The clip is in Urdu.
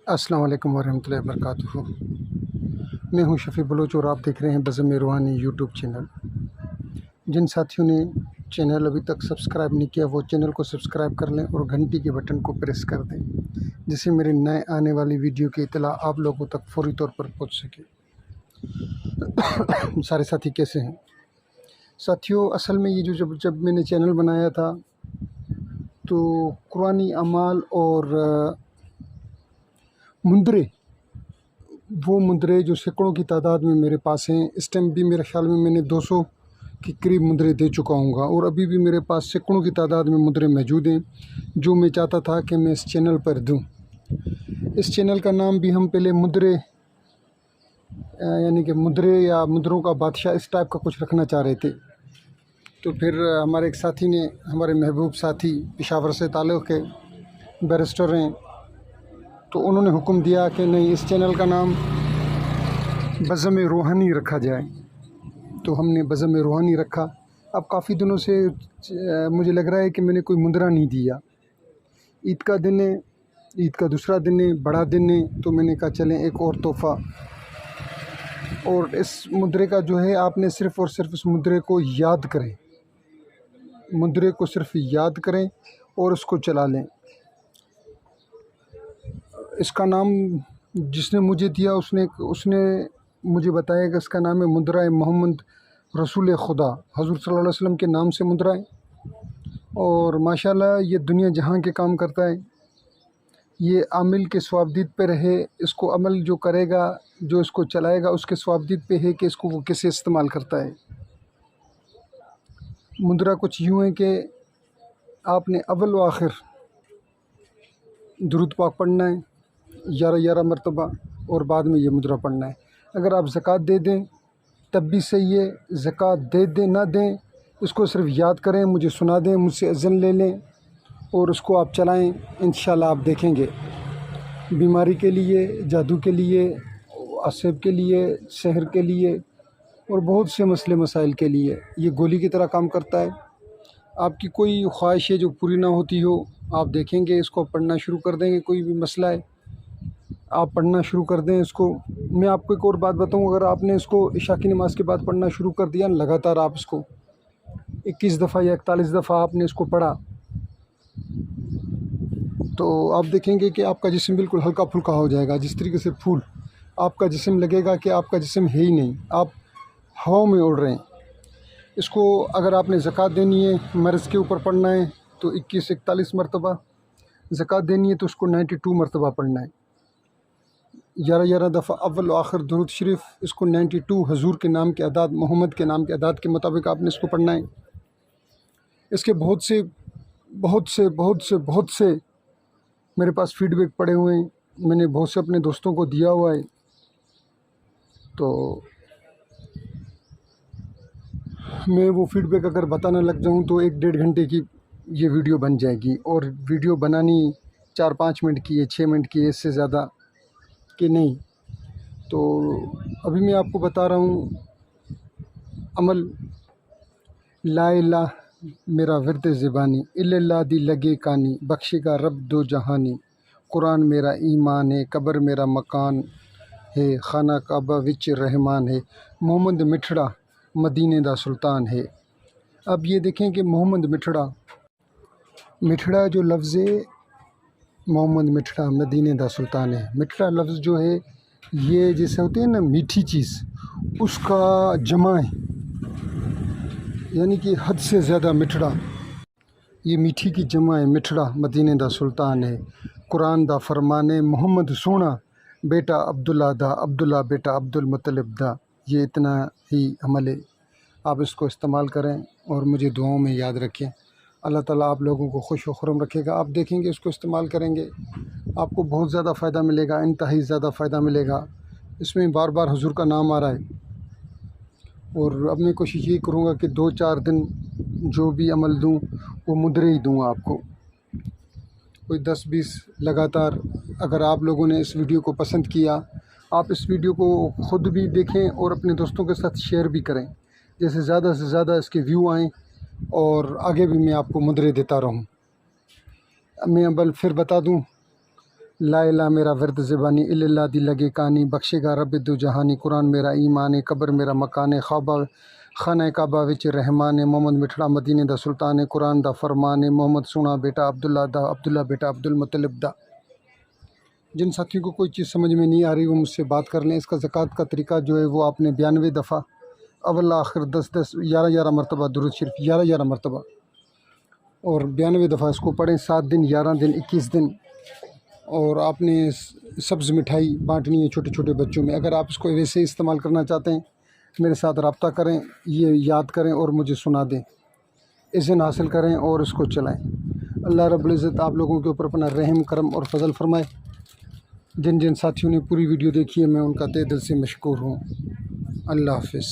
السلام علیکم ورحمۃ اللہ وبرکاتہ۔ میں ہوں شفیع بلوچ اور آپ دیکھ رہے ہیں بزم روحانی یوٹیوب چینل۔ جن ساتھیوں نے چینل ابھی تک سبسکرائب نہیں کیا وہ چینل کو سبسکرائب کر لیں اور گھنٹی کے بٹن کو پریس کر دیں، جس سے میرے نئے آنے والی ویڈیو کی اطلاع آپ لوگوں تک فوری طور پر پہنچ سکے۔ سارے ساتھی کیسے ہیں؟ ساتھیوں، اصل میں یہ جب میں نے چینل بنایا تھا تو قرآنی اعمال اور مندرے جو سینکڑوں کی تعداد میں میرے پاس ہیں، اس ٹائم بھی میرے خیال میں نے 200 کے قریب مندرے دے چکا ہوں گا، اور ابھی بھی میرے پاس سینکڑوں کی تعداد میں مندرے موجود ہیں جو میں چاہتا تھا کہ میں اس چینل پر دوں۔ اس چینل کا نام بھی ہم پہلے مندرے یعنی کہ مندرے یا مندروں کا بادشاہ اس ٹائپ کا کچھ رکھنا چاہ رہے تھے، تو پھر ہمارے ایک ساتھی نے، ہمارے محبوب ساتھی پشاور سے تعلق کے بیرسٹر ہیں، تو انہوں نے حکم دیا کہ نہیں، اس چینل کا نام بزم روحانی رکھا جائے، تو ہم نے بزم روحانی رکھا۔ اب کافی دنوں سے مجھے لگ رہا ہے کہ میں نے کوئی مندرہ نہیں دیا۔ عید کا دن ہے، عید کا دوسرا دن ہے، بڑا دن ہے، تو میں نے کہا چلیں ایک اور تحفہ، اور اس مندرے کا جو ہے آپ نے صرف اور صرف اس مندرے کو یاد کریں، مندرے کو صرف یاد کریں اور اس کو چلا لیں۔ اس کا نام جس نے مجھے دیا اس نے مجھے بتایا کہ اس کا نام ہے مندرہ محمد رسول خدا، حضور صلی اللہ علیہ وسلم کے نام سے مندرہ ہے، اور ماشاءاللہ یہ دنیا جہاں کے کام کرتا ہے۔ یہ عامل کے ثوابدید پہ رہے، اس کو عمل جو کرے گا، جو اس کو چلائے گا، اس کے ثوابدید پہ ہے کہ اس کو وہ کیسے استعمال کرتا ہے۔ مندرہ کچھ یوں ہے کہ آپ نے اول و آخر درود پاک پڑھنا ہے 11 مرتبہ، اور بعد میں یہ مندرہ پڑھنا ہے۔ اگر آپ زکوٰۃ دے دیں تب بھی صحیح ہے، زکوٰۃ دے دیں نہ دیں، اس کو صرف یاد کریں، مجھے سنا دیں، مجھ سے اذن لے لیں اور اس کو آپ چلائیں، انشاءاللہ آپ دیکھیں گے بیماری کے لیے، جادو کے لیے، عصب کے لیے، سحر کے لیے اور بہت سے مسئلے مسائل کے لیے یہ گولی کی طرح کام کرتا ہے۔ آپ کی کوئی خواہش ہے جو پوری نہ ہوتی ہو، آپ دیکھیں گے، اس کو پڑھنا شروع کر دیں گے، کوئی بھی مسئلہ ہے آپ پڑھنا شروع کر دیں اس کو۔ میں آپ کو ایک اور بات بتاؤں، اگر آپ نے اس کو عشاء کی نماز کے بعد پڑھنا شروع کر دیا، لگاتار آپ اس کو 21 دفعہ یا 41 دفعہ آپ نے اس کو پڑھا، تو آپ دیکھیں گے کہ آپ کا جسم بالکل ہلکا پھلکا ہو جائے گا، جس طریقے سے پھول آپ کا جسم لگے گا کہ آپ کا جسم ہے ہی نہیں، آپ ہوا میں اڑ رہے ہیں۔ اس کو اگر آپ نے زکوٰۃ دینی ہے، مرض کے اوپر پڑھنا ہے تو 41 مرتبہ، زکوٰۃ دینی ہے تو اس کو 92 مرتبہ پڑھنا ہے، 11 دفعہ اول و آخر درود شریف، اس کو 92 حضور کے نام کے اعداد، محمد کے نام کے اعداد کے مطابق آپ نے اس کو پڑھنا ہے۔ اس کے بہت سے میرے پاس فیڈ بیک پڑے ہوئے ہیں، میں نے بہت سے اپنے دوستوں کو دیا ہوا ہے، تو میں وہ فیڈ بیک اگر بتانا لگ جاؤں تو 1-1.5 گھنٹے کی یہ ویڈیو بن جائے گی، اور ویڈیو بنانی 4-5 منٹ کی ہے، 6 منٹ کی ہے، اس سے زیادہ کہ نہیں۔ تو ابھی میں آپ کو بتا رہا ہوں عمل لا الہ میرا ورد زبانی، الا اللہ دی لگے کانی، بخشے گا رب دو جہانی، قرآن میرا ایمان ہے، قبر میرا مکان ہے، خانہ کعبہ وچ رحمان ہے، محمد مٹھڑا مدینے دا سلطان ہے۔ اب یہ دیکھیں کہ محمد مٹھڑا جو لفظ ہے، محمد مٹھڑا مدینے دا سلطان ہے۔ مٹھڑا لفظ جو ہے یہ جیسے ہوتے ہیں نا میٹھی چیز، اس کا جمع ہے، یعنی کہ حد سے زیادہ میٹھڑا، یہ میٹھی کی جمع ہے۔ مٹھڑا مدینے دا سلطان ہے، قرآن دا فرمان ہے، محمد سونا بیٹا عبداللہ دا، عبداللہ بیٹا عبد المطلب دا۔ یہ اتنا ہی عمل ہے، آپ اس کو استعمال کریں اور مجھے دعاؤں میں یاد رکھیں۔ اللہ تعالیٰ آپ لوگوں کو خوش و خرم رکھے گا۔ آپ دیکھیں گے اس کو استعمال کریں گے، آپ کو بہت زیادہ فائدہ ملے گا، انتہائی زیادہ فائدہ ملے گا۔ اس میں بار بار حضور کا نام آ رہا ہے، اور اب میں کوشش یہ کروں گا کہ 2-4 دن جو بھی عمل دوں وہ مندرے ہی دوں آپ کو، کوئی 10-20 لگاتار۔ اگر آپ لوگوں نے اس ویڈیو کو پسند کیا، آپ اس ویڈیو کو خود بھی دیکھیں اور اپنے دوستوں کے ساتھ شیئر بھی کریں، جیسے زیادہ سے زیادہ اس کے ویو آئیں، اور آگے بھی میں آپ کو مندرے دیتا رہوں۔ میں اب پھر بتا دوں لا الہ میرا ورد زبانی اللہ دی لگے کانی، بخشے گا رب دو جہانی، قرآن میرا ایمان، قبر میرا مکان، خوابہ خانہ کعبہ وچ رحمان، محمد مٹھڑا مدینے دا سلطان، قرآن دا فرمان، محمد سونا بیٹا عبداللہ دا، عبداللہ بیٹا عبدالمطلب دا۔ جن ساتھیوں کو کوئی چیز سمجھ میں نہیں آ رہی وہ مجھ سے بات کر لیں۔ اس کا زکوٰۃ کا طریقہ جو ہے وہ آپ نے 92 دفعہ اول آخر 10 11 مرتبہ درود شریف 11 مرتبہ، اور 92 دفعہ اس کو پڑھیں، 7 دن 11 دن 21 دن۔ اور آپ نے سبز مٹھائی بانٹنی ہے چھوٹے چھوٹے بچوں میں۔ اگر آپ اس کو ویسے استعمال کرنا چاہتے ہیں میرے ساتھ رابطہ کریں، یہ یاد کریں اور مجھے سنا دیں، اذن حاصل کریں اور اس کو چلائیں۔ اللہ رب العزت آپ لوگوں کے اوپر اپنا رحم کرم اور فضل فرمائے۔ جن ساتھیوں نے پوری ویڈیو دیکھی ہے میں ان کا تہ دل سے مشکور ہوں۔ اللہ حافظ۔